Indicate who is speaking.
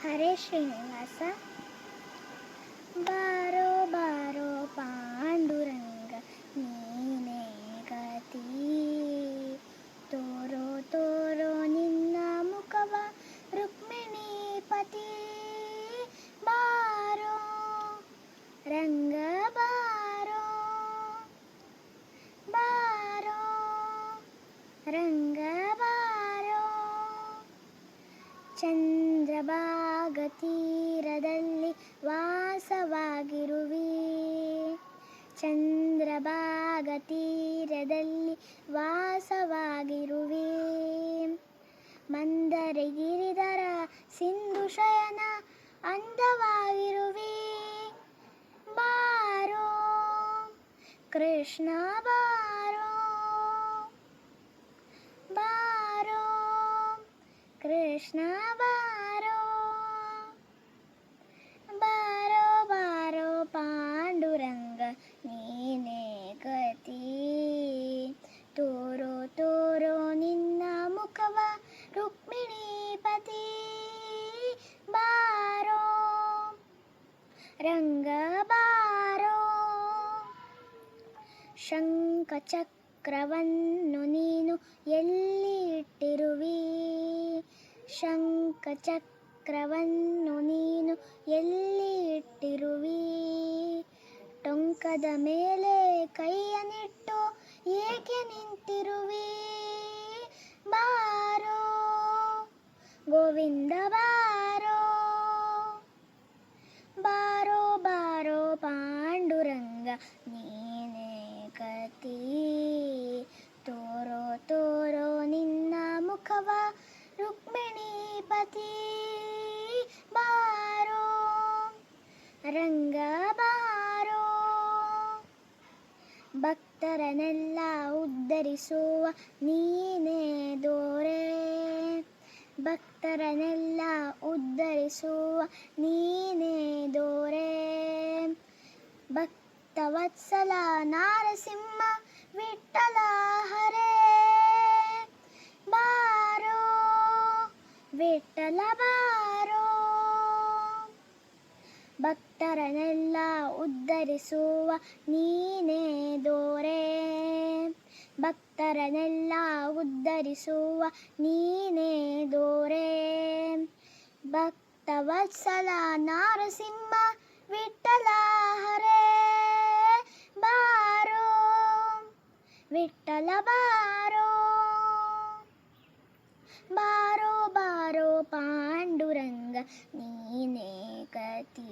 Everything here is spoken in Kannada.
Speaker 1: ಹರೇ ಶ್ರೀನಿವಾಸ. ಬಾರೋ ಬಾರೋ ಪಾಂಡುರಂಗ ನೀನೇ ಗತಿ, ತೋರೋ ತೋರೋ ನಿನ್ನ ಮುಖವ ರುಕ್ಮಿಣೀಪತಿ. ಬಾರೋ ರಂಗ ಬಾರೋ, ಬಾರೋ ರಂಗ ಬಾರೋ. ಚಂದ್ರಭಾಗ ತೀರದಲ್ಲಿ ವಾಸವಾಗಿರುವಿ, ಚಂದ್ರಭಾಗ ತೀರದಲ್ಲಿ ವಾಸವಾಗಿರುವಿ. ಮಂದರ ಗಿರಿಧರ ಸಿಂಧು ಶಯನ ಅಂದವಾಗಿರುವಿ. ಬಾರೋ ಕೃಷ್ಣ ಬಾರೋ, ಬಾರೋ ಕೃಷ್ಣ ಬಾರೋ. ಬಾರೋ ಬಾರೋ ಪಾಂಡುರಂಗ ನೀನೇ ಗತಿ, ತೋರೋ ತೋರೋ ನಿನ್ನ ಮುಖವ ರುಕ್ಮಿಣೀಪತಿ. ಬಾರೋ ರಂಗ ಬಾರೋ. ಶಂಖ ಚಕ್ರವನ್ನು ನೀನು ಎಲ್ಲಿ ಇಟ್ಟಿರುವಿ, ಶಂಖ ಚಕ್ರವನ್ನು ನೀನು ಎಲ್ಲಿ ಇಟ್ಟಿರುವಿ. ಟೊಂಕದ ಮೇಲೆ ಕೈಯನ್ನಿಟ್ಟು ಏಕೆ ನಿಂತಿರುವಿ. ಬಾರೋ ಗೋವಿಂದ ಬಾರೋ, ಬಾರೋ ಬಾರೋ ಪಾಂಡುರಂಗ ನೀನೇ ಗತಿ, ತೋರೋ ತೋರೋ ನಿನ್ನ ಮುಖವ ರುಕ್ಮಿಣೀಪತಿ. ಬಾರೋ ರಂಗ ಬಾರೋ. ಭಕ್ತರನ್ನೆಲ್ಲ ಉದ್ಧರಿಸುವ ನೀನೇ ದೋರೆ, ಭಕ್ತರನ್ನೆಲ್ಲ ಉದ್ಧರಿಸುವ ನೀನೇ ದೋರೆ. ಭಕ್ತವತ್ಸಲ ನಾರಸಿಂಹ ವಿಠ್ಠಲ ಹರೇ. ಬಾರೋ ವಿಠ್ಠಲ ಬಾರೋ. ಭಕ್ತರನ್ನೆಲ್ಲ ಉದ್ಧರಿಸುವ ನೀನೇ ದೋರೆ, ಭಕ್ತರನ್ನೆಲ್ಲ ಉದ್ಧರಿಸುವ ನೀನೇ ದೋರೆ. ಭಕ್ತವತ್ಸಲ ನಾರಸಿಂಹ ವಿಠ್ಠಲ ಹರೇ. ಬಾರೋ ವಿಠ್ಠಲ ಬಾರೋ, ಬಾರೋ ಬಾರೋ ಪಾಂಡುರಂಗ ನೀನೇ ಗತಿ,